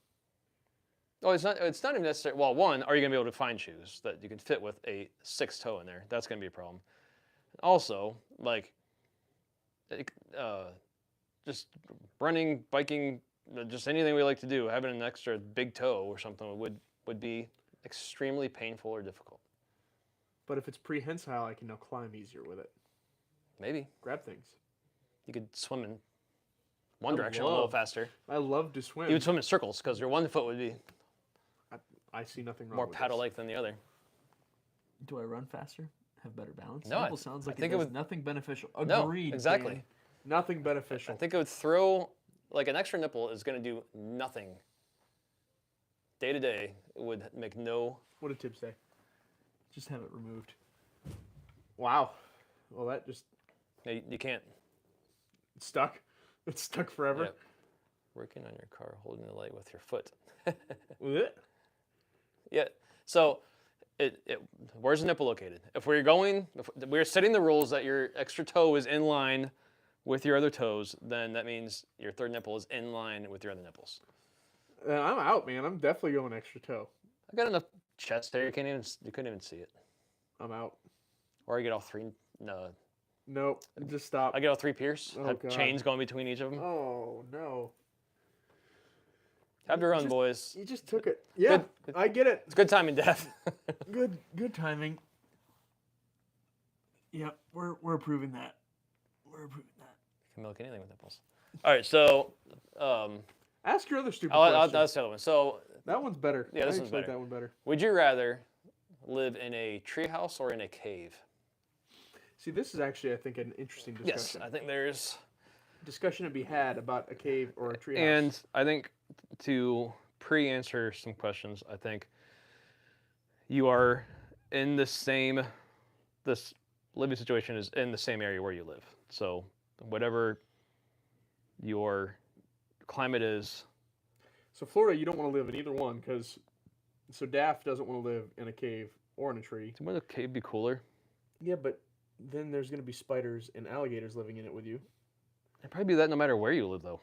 Oh, it's not even necessary. Well, one, are you gonna be able to find shoes that you can fit with a sixth toe in there? That's gonna be a problem. Also, like, just running, biking, just anything we like to do, having an extra big toe or something would be extremely painful or difficult. But if it's prehensile, I can now climb easier with it. Maybe Grab things. you could swim in one I direction a little love- faster. I love to swim. You would swim in circles because your one foot would be I see nothing wrong more with paddle-like than the other. Do I run faster? Have better balance? No, Nipple sounds like think it it does would- nothing beneficial. No, Agreed. exactly. Dan. this. Nothing I beneficial. think it would throw, like an extra nipple is going to do nothing. Day to day, it would make no. What did Tib say? Just have it removed. Wow. Well, that just You can't. it's stuck. It's stuck forever. Yep. Working on your car, holding the light with your foot. Blech. Yeah. So, where's the nipple located? If we're setting the rules that your extra toe is in line with your other toes, then that means your third nipple is in line with your other nipples. I'm out, man. I'm definitely going extra toe. I got enough chest there. You couldn't even see it. I'm out. Or you get all three. No, Nope. Just stop. I get all three pierced. Oh, Have God. chains going between each of them. Oh no. Have to run, just- boys. You just took it. Yeah, Good. I get it. It's good timing, Death. Good timing. Yep, we're approving that. We're approving that. Can milk anything with nipples. All right, so Ask your other stupid I'll question. that's the other one. So, That one's better. Yeah, this I one's actually like better. that one better. would you rather live in a treehouse or in a cave? See, this is actually, I think, an interesting Yes, discussion. I think there's, Discussion to be had about a cave or a treehouse. and I think to pre-answer some questions, I think you are in this living situation is in the same area where you live. So whatever your climate is, So Florida, you don't want to live in either one because, so Daff doesn't want to live in a cave or in a tree. would a cave be cooler? Yeah, but then there's going to be spiders and alligators living in it with you. It'd probably be that no matter where you live, though.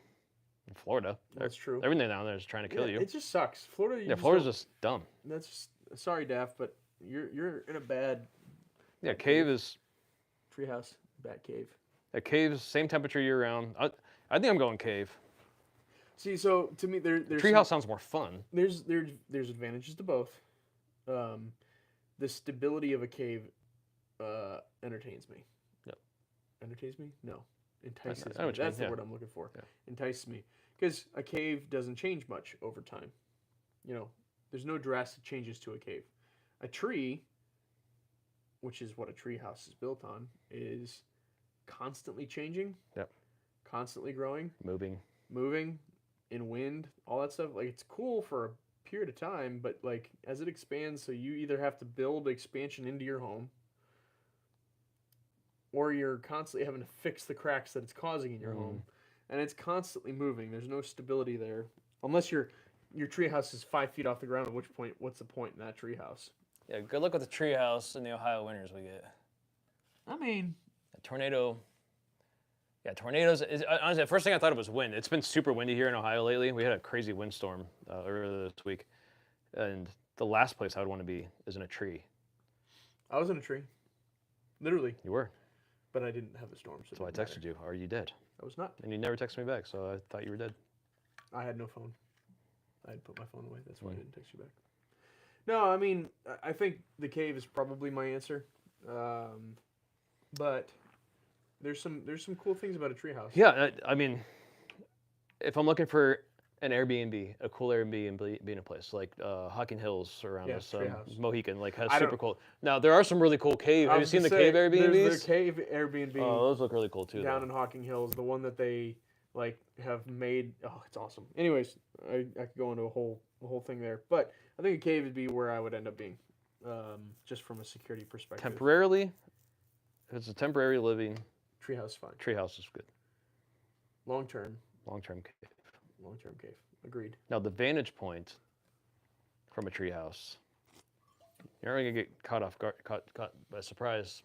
In Florida, That's true. everything down there is trying to kill Yeah, you. It just sucks. Florida. You Yeah, just Florida's don't- just dumb. That's just, sorry, Daff, but you're in a bad Yeah, cave is treehouse, bad cave. a cave's same temperature year round. I think I'm going cave. See, so to me, there's Treehouse sounds more fun. there's advantages to both. The stability of a cave entertains me. Yep. Entertains me? No. Entices I know me. what you mean, That's the yeah. word I'm looking for. Yeah. Entices me. Because a cave doesn't change much over time. You know, there's no drastic changes to a cave. A tree, which is what a tree house is built on, is constantly changing. Yep. Constantly growing, Moving. moving, in wind, all that stuff. Like, it's cool for a period of time, but like as it expands, so you either have to build expansion into your home, or you're constantly having to fix the cracks that it's causing in your home, and it's constantly moving. There's no stability there, unless your treehouse is 5 feet off the ground. At which point, what's the point in that treehouse? Yeah, good luck with the treehouse in the Ohio winters we get. I mean, A tornado. Yeah, tornadoes. Honestly, the first thing I thought of was wind. It's been super windy here in Ohio lately. We had a crazy windstorm earlier this week, and the last place I would want to be is in a tree. I was in a tree, literally, You were. but I didn't have the storm. So So I it didn't texted matter. you. Are you dead? I was not. And you never texted me back, so I thought you were dead. I had no phone. I had put my phone away. That's why I didn't text you back. No, I mean, I think the cave is probably my answer, but there's some cool things about a treehouse. Yeah, I mean, if I'm looking for an Airbnb, a cool Airbnb being a place like Hocking Hills around Yeah, us, treehouse. Mohican, like has I super don't- cool. Now there are some really cool cave. I Have you was seen the gonna say, cave Airbnbs? There's the cave Airbnb Oh, those look really cool too. down though. in Hocking Hills, the one that they like have made. Oh, it's awesome. Anyways, I could go into a whole thing there, but I think a cave would be where I would end up being, just from a security perspective. Temporarily, if it's a temporary living, Treehouse fine. treehouse is good. Long term Long-term cave. cave. Agreed. Now the vantage point from a treehouse, you're not gonna get caught by surprise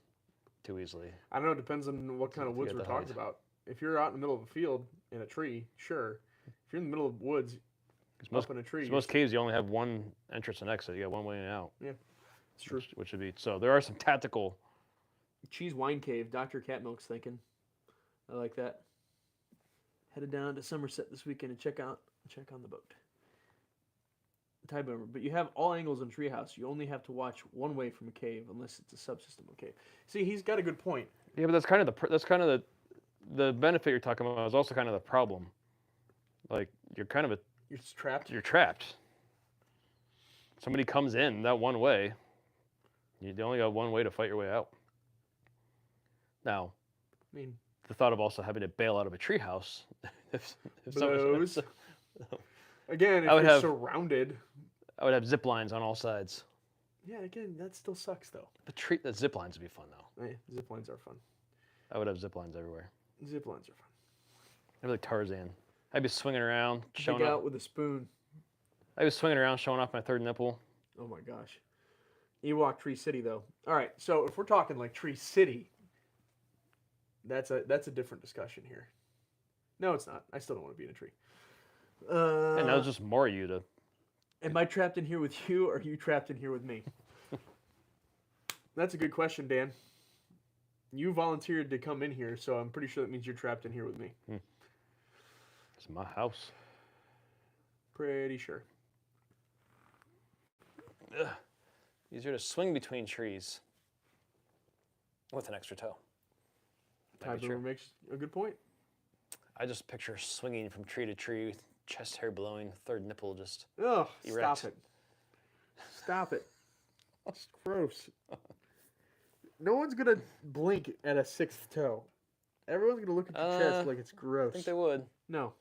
too easily. I don't know. It depends on what kind of woods get we're the talking height. about. If you're out in the middle of a field in a tree, sure. If you're in the middle of woods, 'Cause most, up in a tree, 'cause most caves you only have one entrance and exit. You got one way in and out. it's true. Which would be so. There are some tactical. cheese wine cave. Dr. Catmilk's thinking. I like that. Headed down to Somerset this weekend to check on the boat. Tie boomer, but you have all angles in Treehouse. You only have to watch one way from a cave, unless it's a subsystem of cave. See, he's got a good point. Yeah, but that's kind of the benefit you're talking about is also kind of the problem. Like you're You're trapped. you're trapped. Somebody comes in that one way. You only got one way to fight your way out. Now, I mean, the thought of also having to bail out of a treehouse. if blows. Again, if I would you're have- surrounded. I would have zip lines on all sides. Yeah, again, that still sucks though. The zip lines would be fun though. Zip lines are fun. I would have zip lines everywhere. Zip lines are fun. I'd be like Tarzan. I'd be swinging around, showing Dig up. out with a spoon. I'd be swinging around, showing off my third nipple. Oh my gosh. Ewok Tree City though. All right, so if we're talking like Tree City, that's a different discussion here. No, it's not. I still don't want to be in a tree. And that was just more you to. Am I trapped in here with you, or are you trapped in here with me? That's a good question, Dan. You volunteered to come in here, so I'm pretty sure that means you're trapped in here with me. It's my house. Pretty sure. Ugh. Easier to swing between trees with an extra toe. Might Ty be Boomer true. makes a good point. I just picture swinging from tree to tree, with chest hair blowing, third nipple just. Ugh, Erect. stop it. Stop it. It's gross. No one's going to blink at a sixth toe. Everyone's going to look at your chest like it's I gross. think they would. No.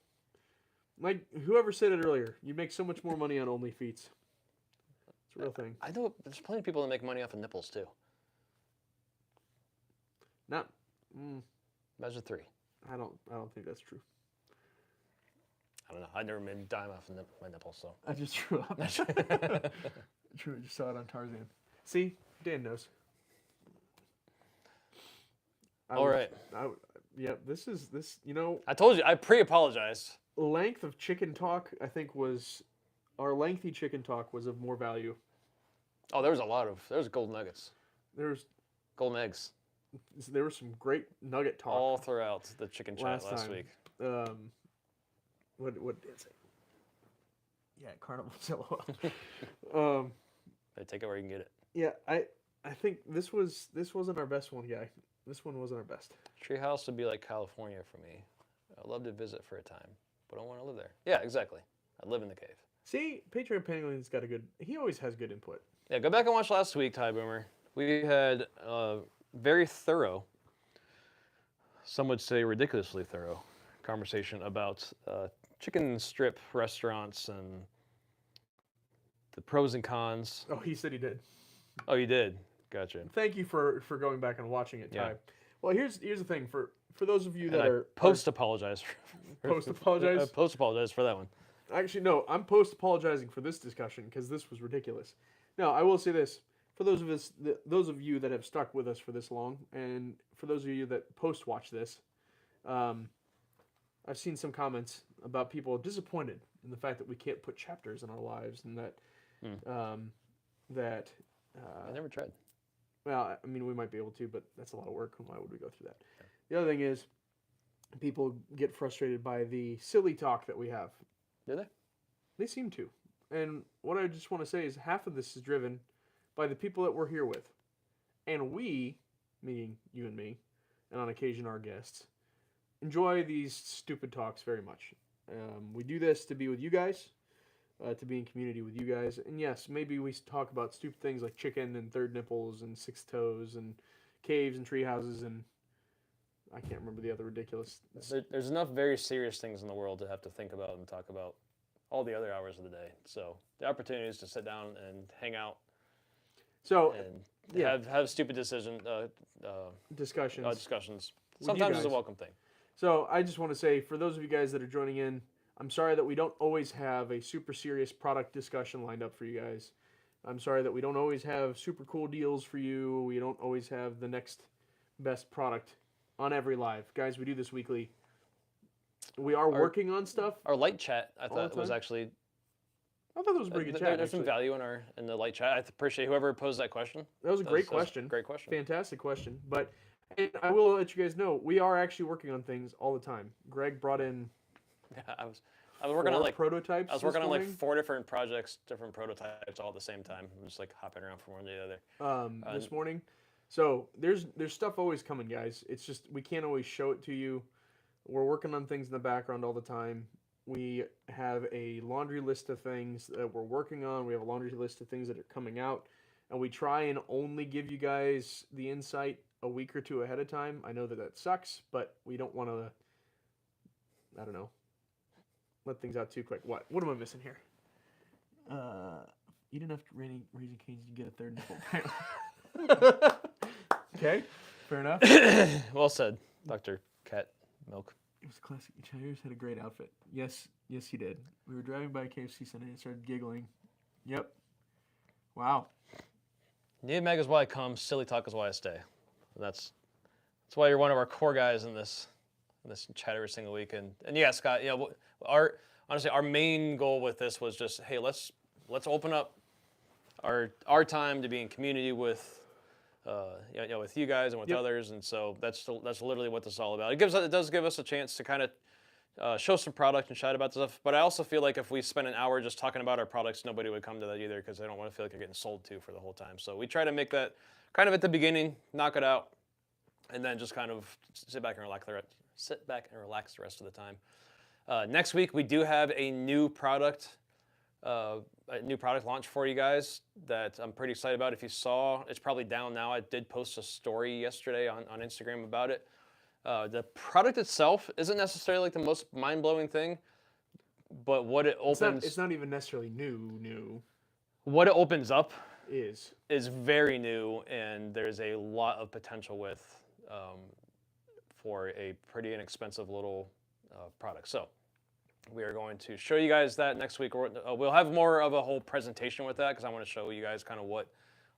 Like, whoever said it earlier, you make so much more money on OnlyFeets. It's a real thing. I know there's plenty of people that make money off of nipples too. Not, Measure 3. I don't think that's true. I don't know. I never made a dime off of my nipples, so. I just drew up. True, I just saw it on Tarzan. See, Dan knows. All right. Yeah, this. You know, I told you. I pre-apologized. length of chicken talk. I think our lengthy chicken talk was of more value. Oh, there was golden nuggets, There's golden eggs, there was some great nugget talk. all throughout the chicken chat Last last time. week. What did it say? Yeah, Carnival Zillow. Hey, take it where you can get it. Yeah, I think this wasn't our best one, guy. This one wasn't our best. Treehouse would be like California for me. I'd love to visit for a time, but I don't want to live there. Yeah, exactly. I live in the cave. See, Patreon Penguin's got he always has good input. Yeah, go back and watch last week, Ty Boomer. We had very thorough, some would say ridiculously thorough, conversation about chicken strip restaurants and the pros and cons. Oh, he said he did. Oh, you did? Gotcha. Thank you for going back and watching it, Ty. Yeah. Well, here's the thing for those of you And that I are post-apologize. Post-apologize? Post-apologize for that one. actually no, I'm post apologizing for this discussion because this was ridiculous. Now, I will say this for those of you that have stuck with us for this long, and for those of you that post watch this, I've seen some comments about people disappointed in the fact that we can't put chapters in our lives, and that I never tried. well, I mean, we might be able to, but that's a lot of work. And why would we go through that? Yeah. The other thing is, people get frustrated by the silly talk that we have. Do they? They seem to. And what I just want to say is half of this is driven by the people that we're here with. And we, meaning you and me, and on occasion our guests, enjoy these stupid talks very much. We do this to be with you guys, to be in community with you guys. And yes, maybe we talk about stupid things like chicken and third nipples and six toes and caves and tree houses and I can't remember the other ridiculous. There's enough very serious things in the world to have to think about and talk about all the other hours of the day. So the opportunity is to sit down and hang out So and yeah. have stupid discussions. discussions. you Sometimes it's a guys. welcome thing. So I just want to say, for those of you guys that are joining in, I'm sorry that we don't always have a super serious product discussion lined up for you guys. I'm sorry that we don't always have super cool deals for you. We don't always have the next best product on every live. Guys, we do this weekly. We are working on stuff. Our light chat, I All the thought, was time? actually I thought that was a pretty good chat. there's some actually. value in the light chat. I appreciate whoever posed that question. That was a great question. Great question. Fantastic question. And I will let you guys know, we are actually working on things all the time. Greg brought in Yeah, I was working on 4 like prototypes. I was this working on like morning. 4 different projects, different prototypes all at the same time. I'm just like hopping around from one to the other. This morning. So there's stuff always coming, guys. It's just we can't always show it to you. We're working on things in the background all the time. We have a laundry list of things that we're working on. We have a laundry list of things that are coming out, and we try and only give you guys the insight a week or two ahead of time. I know that sucks, but we don't want to. I don't know. Let things out too quick. What? What am I missing here? Eat enough Raising Cane's, you get a third nipple. Okay, fair enough. Well said, Dr. Cat Milk. It was classic. Chires had a great outfit. Yes, he did. We were driving by KFC Sunday and started giggling. Yep. Wow. Need Meg is why I come. Silly talk is why I stay. And that's why you're one of our core guys in this chat every single week. And yeah, Scott. You know, honestly, our main goal with this was just, hey, let's open up our time to be in community with. With you guys and with others, and so that's literally what this is all about. It does give us a chance to kind of show some product and chat about stuff. But I also feel like if we spend an hour just talking about our products, nobody would come to that either because they don't want to feel like they're getting sold to for the whole time. So we try to make that kind of at the beginning, knock it out, and then just kind of sit back and relax the rest of the time. Next week we do have a new product launch for you guys that I'm pretty excited about. If you saw, it's probably down now. I did post a story yesterday on Instagram about it. The product itself isn't necessarily like the most mind-blowing thing, but what it opens... It's not even necessarily new. What it opens up is very new, and there's a lot of potential with for a pretty inexpensive little product. So we are going to show you guys that next week. We'll have more of a whole presentation with that because I want to show you guys kind of what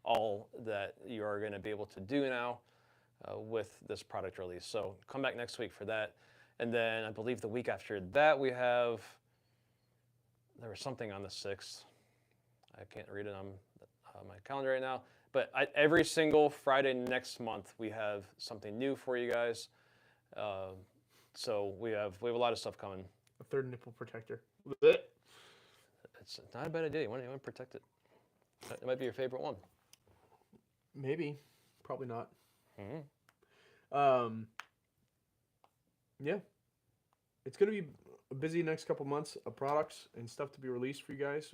all that you are going to be able to do now with this product release. So come back next week for that. And then I believe the week after that there was something on the 6th. I can't read it on my calendar right now. But every single Friday next month we have something new for you guys. So we have a lot of stuff coming. a third nipple protector. It's not a bad idea. You want to protect it. It might be your favorite one. Maybe, probably not. Mm-hmm. Yeah, it's gonna be a busy next couple months of products and stuff to be released for you guys.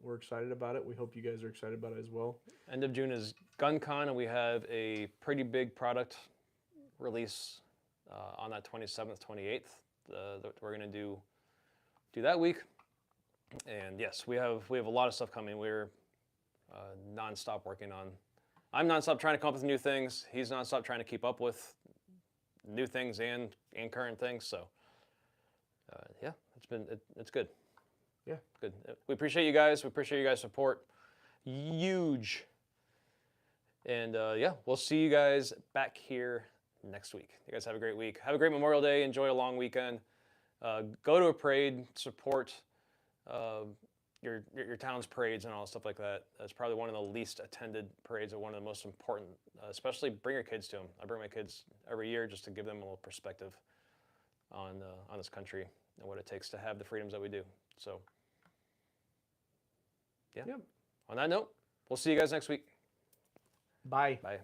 We're excited about it. We hope you guys are excited about it as well. End of June is GunCon, and we have a pretty big product release on that 27th, 28th. That we're gonna do that week. And yes, we have a lot of stuff coming. We're nonstop working on. I'm nonstop trying to come up with new things. He's nonstop trying to keep up with new things and current things. So yeah, it's good. Yeah, good. We appreciate you guys. We appreciate you guys' support. Huge. And yeah, we'll see you guys back here next week. You guys have a great week. Have a great Memorial Day. Enjoy a long weekend. Go to a parade. Support your town's parades and all stuff like that. That's probably one of the least attended parades, or one of the most important. Especially bring your kids to them. I bring my kids every year just to give them a little perspective on this country and what it takes to have the freedoms that we do. So yeah. Yep. On that note, we'll see you guys next week. Bye. Bye.